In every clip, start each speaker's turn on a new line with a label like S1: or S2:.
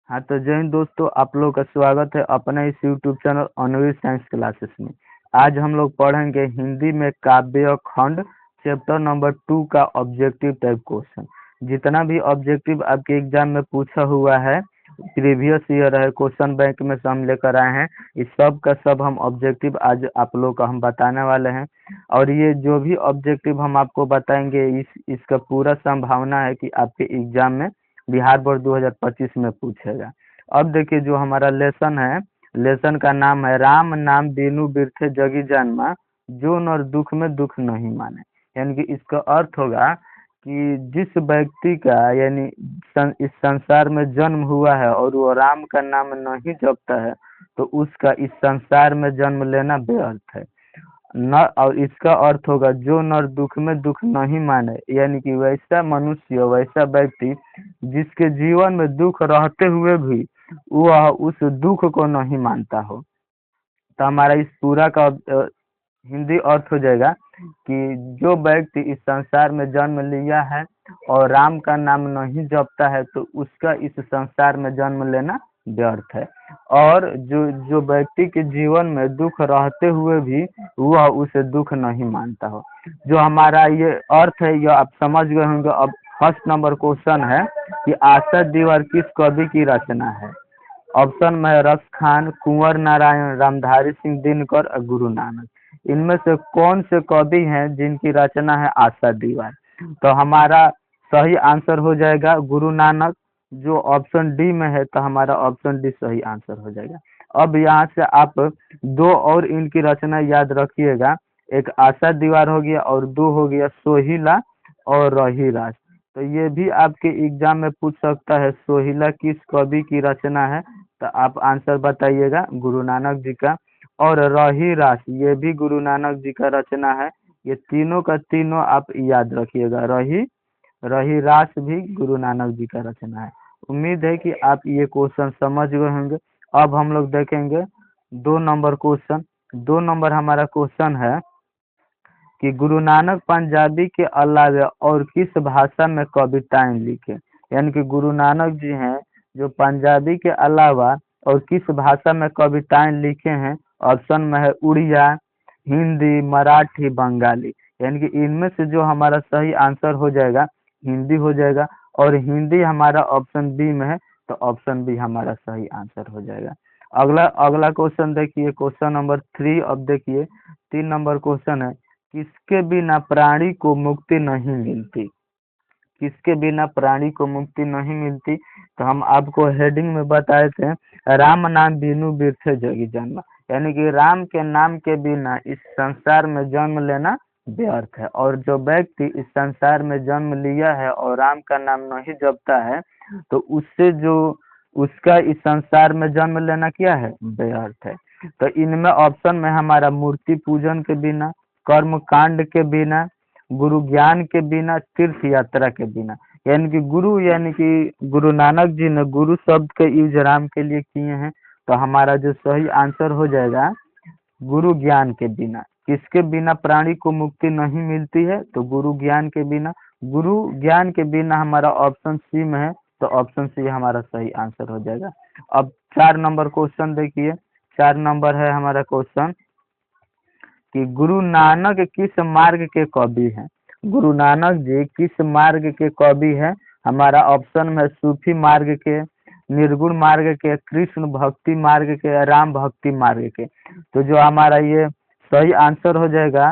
S1: हाँ तो जय हिंद दोस्तों, आप लोग का स्वागत है अपने इस YouTube channel Anvir science classes में। आज हम लोग पढ़ेंगे हिंदी में काव्य खंड चैप्टर नंबर 2 का ऑब्जेक्टिव टाइप क्वेश्चन। जितना भी ऑब्जेक्टिव आपके एग्जाम में पूछा हुआ है, प्रीवियस ईयर है, क्वेश्चन बैंक में से हम लेकर आए हैं। इस सब का सब हम ऑब्जेक्टिव आज आप लोग का हम बताने वाले हैं। और ये जो भी ऑब्जेक्टिव हम आपको बताएंगे, इसका पूरा संभावना है कि आपके एग्जाम में बिहार बोर्ड 2025 में पूछेगा। अब देखिए, जो हमारा लेसन है, लेसन का नाम है राम नाम बिनु बिरथे जगी जन्मा, जो नर दुख में दुख नहीं माने। यानी कि इसका अर्थ होगा कि जिस व्यक्ति का यानी इस संसार में जन्म हुआ है और वो राम का नाम नहीं जपता है, तो उसका इस संसार में जन्म लेना व्यर्थ है। न और इसका अर्थ होगा जो नर दुख में दुख नहीं माने, यानी कि वैसा मनुष्य, वैसा व्यक्ति जिसके जीवन में दुख रहते हुए भी वह उस दुख को नहीं मानता हो। तो हमारा इस पूरा का हिंदी अर्थ हो जाएगा कि जो व्यक्ति इस संसार में जन्म लिया है और राम का नाम नहीं जपता है, तो उसका इस संसार में जन्म लेना व्यर्थ है। और जो जो व्यक्ति के जीवन में दुख रहते हुए भी वह उसे दुख नहीं मानता हो। जो हमारा ये अर्थ है, यह आप समझ गए होंगे। अब फर्स्ट नंबर क्वेश्चन है कि आशा दीवार किस कवि की रचना है। ऑप्शन में है रस खान, कुंवर नारायण, रामधारी सिंह दिनकर और गुरु नानक। इनमें से कौन से कवि हैं जिनकी रचना है आशा दीवार? तो हमारा सही आंसर हो जाएगा गुरु नानक। जो ऑप्शन डी में है, तो हमारा ऑप्शन डी सही आंसर हो जाएगा। अब यहाँ से आप दो और इनकी रचना याद रखिएगा। एक आशा दीवार हो गया और दो हो गया सोहिला और रहीराज। तो ये भी आपके एग्जाम में पूछ सकता है, सोहिला किस कवि की रचना है? तो आप आंसर बताइएगा गुरु नानक जी का। और रहीरास ये भी गुरु नानक जी का रचना है। ये तीनों का तीनों आप याद रखिएगा। रहीरास भी गुरु नानक जी का रचना है। उम्मीद है कि आप ये क्वेश्चन समझ गए होंगे। अब हम लोग देखेंगे 2 नंबर क्वेश्चन। 2 नंबर हमारा क्वेश्चन है कि गुरु नानक पंजाबी के अलावा और किस भाषा में कविताएं लिखे। यानी कि गुरु नानक जी हैं जो पंजाबी के अलावा और किस भाषा में कविताएं लिखे हैं। ऑप्शन में है उड़िया, हिंदी, मराठी, बंगाली। यानी कि इनमें से जो हमारा सही आंसर हो जाएगा हिंदी हो जाएगा। और हिंदी हमारा ऑप्शन बी में है, तो ऑप्शन बी हमारा सही आंसर हो जाएगा। अगला अगला क्वेश्चन देखिए, क्वेश्चन नंबर 3। अब देखिए 3 नंबर क्वेश्चन है, किसके बिना प्राणी को मुक्ति नहीं मिलती। किसके बिना प्राणी को मुक्ति नहीं मिलती? तो हम आपको हेडिंग में बताए थे, राम नाम बिनु बिरथे जगी जन्म। यानी कि राम के नाम के बिना इस संसार में जन्म लेना व्यर्थ है। और जो व्यक्ति इस संसार में जन्म लिया है और राम का नाम नहीं जपता है, तो उससे जो उसका इस संसार में जन्म लेना क्या है? व्यर्थ है। तो इनमें ऑप्शन में हमारा मूर्ति पूजन के बिना, कर्म कांड के बिना, गुरु ज्ञान के बिना, तीर्थ यात्रा के बिना। यानी कि गुरु नानक जी ने गुरु शब्द के यूज राम के लिए किए हैं। तो हमारा जो सही आंसर हो जाएगा गुरु ज्ञान के बिना। किसके बिना प्राणी को मुक्ति नहीं मिलती है? तो गुरु ज्ञान के बिना। गुरु ज्ञान के बिना हमारा ऑप्शन सी में है, तो ऑप्शन सी हमारा सही आंसर हो जाएगा। अब 4 नंबर क्वेश्चन देखिए। 4 नंबर है हमारा क्वेश्चन कि गुरु नानक किस मार्ग के कवि हैं। गुरु नानक जी किस मार्ग के कवि हैं? हमारा ऑप्शन में सूफी मार्ग के, निर्गुण मार्ग के, कृष्ण भक्ति मार्ग के, राम भक्ति मार्ग के। तो जो हमारा ये सही आंसर हो जाएगा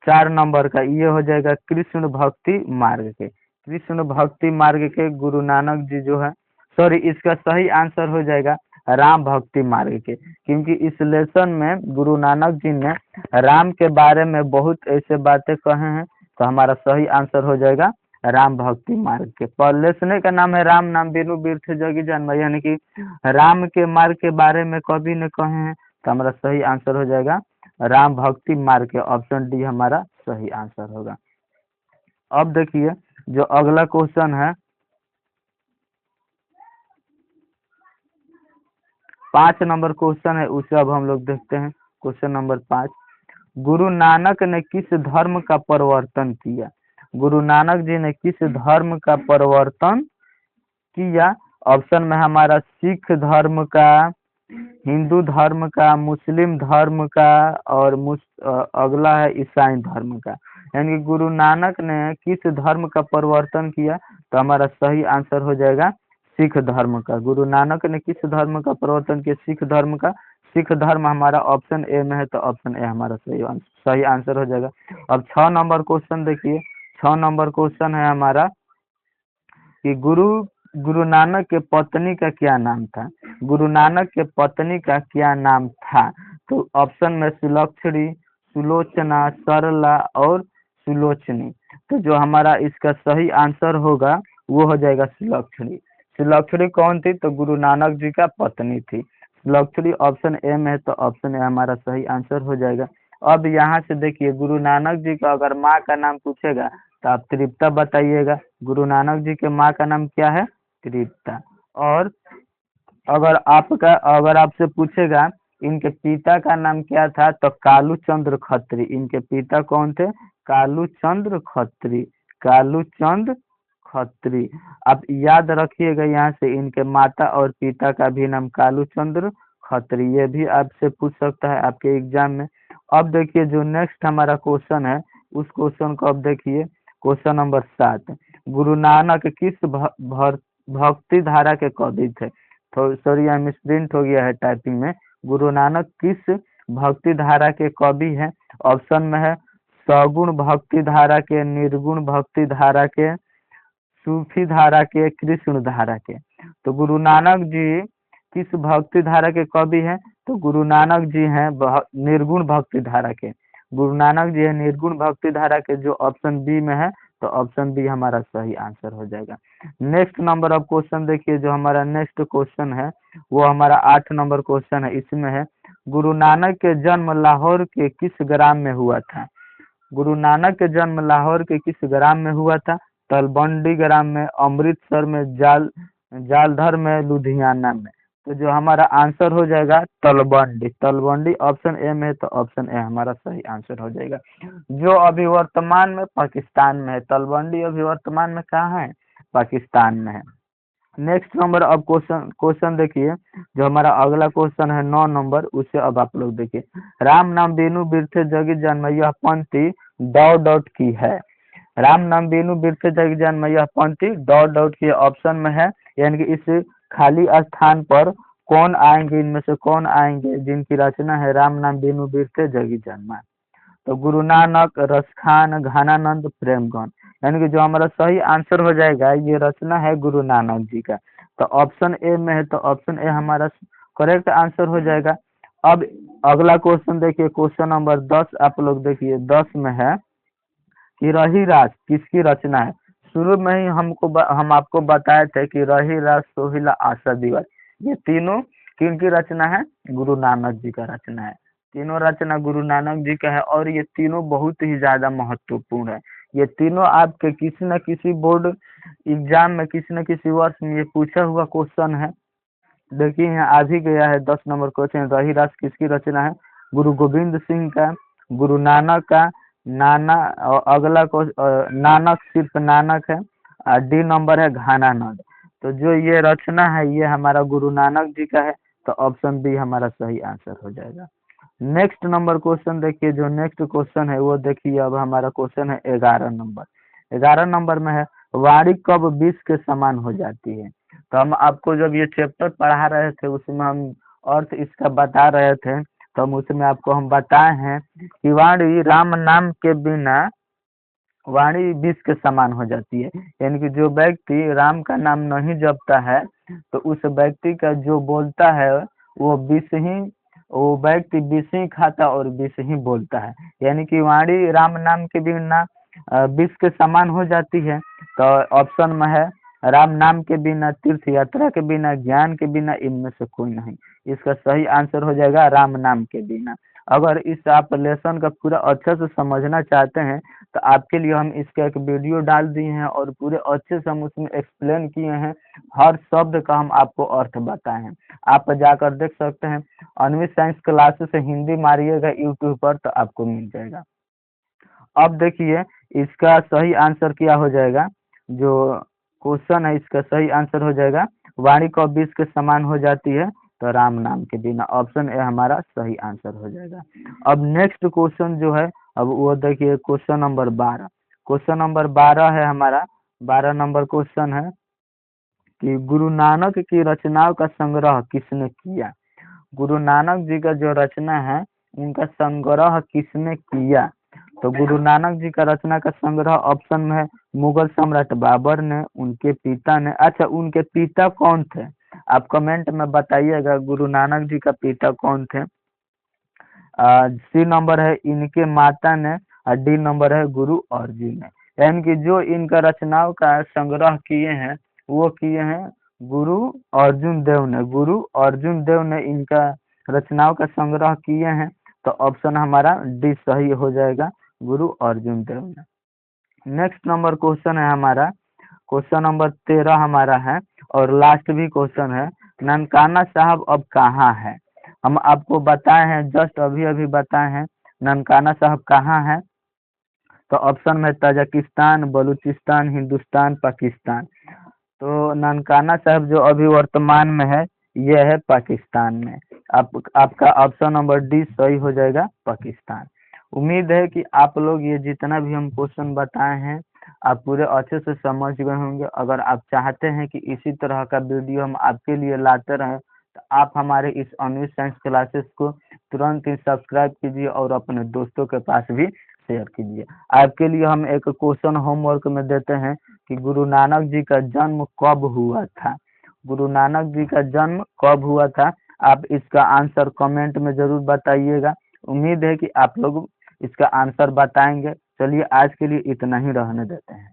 S1: 4 नंबर का, ये हो जाएगा कृष्ण भक्ति मार्ग के। कृष्ण भक्ति मार्ग के गुरु नानक जी जो है, सॉरी, इसका सही आंसर हो जाएगा राम भक्ति मार्ग के। क्योंकि इस लेसन में गुरु नानक जी ने राम के बारे में बहुत ऐसे बातें कहे हैं। तो हमारा सही आंसर हो जाएगा राम भक्ति मार्ग के। पर लेसने का नाम है राम नाम बिनु बिरथे जगी जन्म, यानी कि राम के मार्ग के बारे में कवि ने कहे हैं। तो हमारा सही आंसर हो जाएगा राम भक्ति मार्ग के। ऑप्शन डी हमारा सही आंसर होगा। अब देखिए जो अगला क्वेश्चन है 5 नंबर क्वेश्चन है, उसे अब हम लोग देखते हैं। क्वेश्चन नंबर 5, गुरु नानक ने किस धर्म का परिवर्तन किया। गुरु नानक जी ने किस धर्म का परिवर्तन किया? ऑप्शन में हमारा सिख धर्म का, हिंदू धर्म का, मुस्लिम धर्म का और अगला है ईसाई धर्म का। यानी कि गुरु नानक ने किस धर्म का परिवर्तन किया, तो हमारा सही आंसर हो जाएगा सिख धर्म का। गुरु नानक ने किस धर्म का परिवर्तन किया, सिख धर्म का। सिख धर्म हमारा ऑप्शन ए में है, तो ऑप्शन ए हमारा सही आंसर हो जाएगा। अब 6 नंबर क्वेश्चन देखिए। 6 नंबर क्वेश्चन है हमारा कि गुरु नानक के पत्नी का क्या नाम था। गुरु नानक के पत्नी का क्या नाम था, तो ऑप्शन में सुलक्षणी, सुलोचना, सरला और सुलोचनी। तो जो हमारा इसका सही आंसर होगा वो हो जाएगा सुलक्षणी। सुलक्षणी कौन थी, तो गुरु नानक जी का पत्नी थी। सुलक्षणी ऑप्शन ए में है, तो ऑप्शन ए हमारा सही आंसर हो जाएगा। अब यहाँ से देखिए, गुरु नानक जी का अगर माँ का नाम पूछेगा तो आप तृप्ता बताइएगा। गुरु नानक जी के माँ का नाम क्या है, तृप्ता। और अगर आपसे पूछेगा इनके पिता का नाम क्या था, तो कालू चंद्र खत्री। इनके पिता कौन थे, कालू चंद्र खत्री। कालू चंद्र खत्री। आप याद रखिएगा, यहाँ से इनके माता और पिता का भी नाम कालू चंद्र खत्री। ये भी आपसे पूछ सकता है आपके एग्जाम में। अब देखिए जो नेक्स्ट हमारा क्वेश्चन है, उस क्वेश्चन को अब देखिए। क्वेश्चन नंबर 7, गुरु नानक किस भक्ति धारा के कवि थे। तो सॉरी, यहाँ मिसप्रिंट हो गया है टाइपिंग में। गुरु नानक किस भक्ति धारा के कवि हैं। ऑप्शन में है सगुण भक्ति धारा के, निर्गुण भक्ति धारा के, सूफी धारा के, कृष्ण धारा के। तो गुरु नानक जी किस भक्ति धारा के कवि हैं, तो गुरु नानक जी हैं निर्गुण भक्ति धारा के। गुरु नानक जी है निर्गुण भक्ति धारा के, जो ऑप्शन बी में है, तो ऑप्शन बी हमारा सही आंसर हो जाएगा। नेक्स्ट नंबर ऑफ क्वेश्चन देखिए। जो हमारा नेक्स्ट क्वेश्चन है वो हमारा 8 नंबर क्वेश्चन है। इसमें है गुरु नानक के जन्म लाहौर के किस ग्राम में हुआ था। गुरु नानक के जन्म लाहौर के किस ग्राम में हुआ था, तलवंडी ग्राम में, अमृतसर में, जालंधर में, लुधियाना में। तो जो हमारा आंसर हो जाएगा तलवंडी। तलवंडी ऑप्शन ए में है, तो ऑप्शन ए हमारा सही आंसर हो जाएगा, जो अभी वर्तमान में पाकिस्तान में है। तलवंडी अभी वर्तमान में कहाँ है, पाकिस्तान में है। नेक्स्ट नंबर अब क्वेश्चन देखिए। जो हमारा अगला क्वेश्चन है 9 नंबर, उसे अब आप लोग देखिए। राम नाम बिनु बिरथे जगी जन्म, यह पंक्ति डॉट डॉट की है। राम नाम बिनु बिरथे जगी जन्म, यह पंक्ति डॉट डॉट की ऑप्शन में है। यानी कि इस खाली स्थान पर कौन आएंगे, इनमें से कौन आएंगे जिनकी रचना है राम नाम बिनु बिरथे जगी जन्म। तो गुरु नानक, रसखान, घनानंद, प्रेमगन। यानी कि जो हमारा सही आंसर हो जाएगा, ये रचना है गुरु नानक जी का। तो ऑप्शन ए में है, तो ऑप्शन ए हमारा करेक्ट आंसर हो जाएगा। अब अगला क्वेश्चन देखिए। क्वेश्चन नंबर 10 आप लोग देखिए। 10 में है कि रही रास किसकी रचना है। शुरू में ही हम आपको बताए थे कि रही रास, सोहिला, आशा दिवस, ये तीनों किनकी रचना है, गुरु नानक जी का रचना है। तीनों रचना गुरु नानक जी का है, और ये तीनों बहुत ही ज्यादा महत्वपूर्ण है। ये तीनों आपके किसी न किसी बोर्ड एग्जाम में, किसी न किसी वर्ष में ये पूछा हुआ क्वेश्चन है। देखिए यहाँ आ भी गया है 10 नंबर क्वेश्चन। रही रास किसकी रचना है, गुरु गोविंद सिंह का, गुरु नानक का, नाना, और अगला को नानक, सिर्फ नानक है। डी नंबर है घनानंद। तो जो ये रचना है ये हमारा गुरु नानक जी का है, तो ऑप्शन बी हमारा सही आंसर हो जाएगा। नेक्स्ट नंबर क्वेश्चन देखिए। जो नेक्स्ट क्वेश्चन है वो देखिए। अब हमारा क्वेश्चन है 11 नंबर। 11 नंबर में है वाणी कब विष के समान हो जाती है। तो हम आपको जब ये चैप्टर पढ़ा रहे थे उसमें हम अर्थ इसका बता रहे थे, तो हम उसमें आपको हम बताए हैं कि वाणी राम नाम के बिना वाणी विष के समान हो जाती है। यानी कि जो व्यक्ति राम का नाम नहीं जपता है, तो उस व्यक्ति का जो बोलता है वो विष ही, वो व्यक्ति विष ही खाता और विष ही बोलता है। यानी कि वाणी राम नाम के बिना विष के समान हो जाती है। तो ऑप्शन में है राम नाम के बिना, तीर्थ यात्रा के बिना, ज्ञान के बिना, इनमें से कोई नहीं। इसका सही आंसर हो जाएगा राम नाम के बिना। अगर इस आप लेसन का पूरा अच्छे से समझना चाहते हैं, तो आपके लिए हम इसका एक वीडियो डाल दिए हैं और पूरे अच्छे से हम उसमें एक्सप्लेन किए हैं। हर शब्द का हम आपको अर्थ बताए हैं। आप जाकर देख सकते हैं। अनवी साइंस क्लासेस से हिंदी मारिएगा यूट्यूब पर, तो आपको मिल जाएगा। अब देखिए इसका सही आंसर क्या हो जाएगा। जो क्वेश्चन है इसका सही आंसर हो जाएगा वाणी कब विष के समान हो जाती है? तो राम नाम के बिना। ऑप्शन ए हमारा सही आंसर हो जाएगा। अब नेक्स्ट क्वेश्चन जो है, अब वो देखिए क्वेश्चन नंबर 12। क्वेश्चन नंबर 12 है हमारा, 12 नंबर क्वेश्चन है कि गुरु नानक की रचनाओं का संग्रह किसने किया? गुरु नानक जी का जो रचना है उनका संग्रह किसने किया? तो गुरु नानक जी का रचना का संग्रह ऑप्शन में है मुगल सम्राट बाबर ने, उनके पिता ने। अच्छा, उनके पिता कौन थे? आप कमेंट में बताइएगा गुरु नानक जी का पिता कौन थे। सी नंबर है इनके माता ने, और डी नंबर है गुरु अर्जुन ने। यानी कि जो इनका रचनाओं का संग्रह किए हैं वो किए हैं गुरु अर्जुन देव ने। गुरु अर्जुन देव ने इनका रचनाओं का संग्रह किए हैं। तो ऑप्शन हमारा डी सही हो जाएगा, गुरु अर्जुन देव ने। नेक्स्ट नंबर क्वेश्चन है हमारा, क्वेश्चन नंबर 13 हमारा है और लास्ट भी क्वेश्चन है। ननकाना साहब अब कहाँ है? हम आपको बताए हैं, जस्ट अभी अभी बताए हैं ननकाना साहब कहाँ है। तो ऑप्शन में ताजिकिस्तान, बलूचिस्तान, हिंदुस्तान, पाकिस्तान। तो ननकाना साहब जो अभी वर्तमान में है ये है पाकिस्तान में। आपका ऑप्शन नंबर डी सही हो जाएगा, पाकिस्तान। उम्मीद है कि आप लोग ये जितना भी हम क्वेश्चन बताए हैं आप पूरे अच्छे से समझ गए होंगे। अगर आप चाहते हैं कि इसी तरह का वीडियो हम आपके लिए लाते रहें तो आप हमारे इस अन्वी साइंस क्लासेस को तुरंत ही सब्सक्राइब कीजिए और अपने दोस्तों के पास भी शेयर कीजिए। आपके लिए हम एक क्वेश्चन होमवर्क में देते हैं कि गुरु नानक जी का जन्म कब हुआ था? गुरु नानक जी का जन्म कब हुआ था? आप इसका आंसर कमेंट में जरूर बताइएगा। उम्मीद है कि आप लोग इसका आंसर बताएंगे। चलिए आज के लिए इतना ही रहने देते हैं।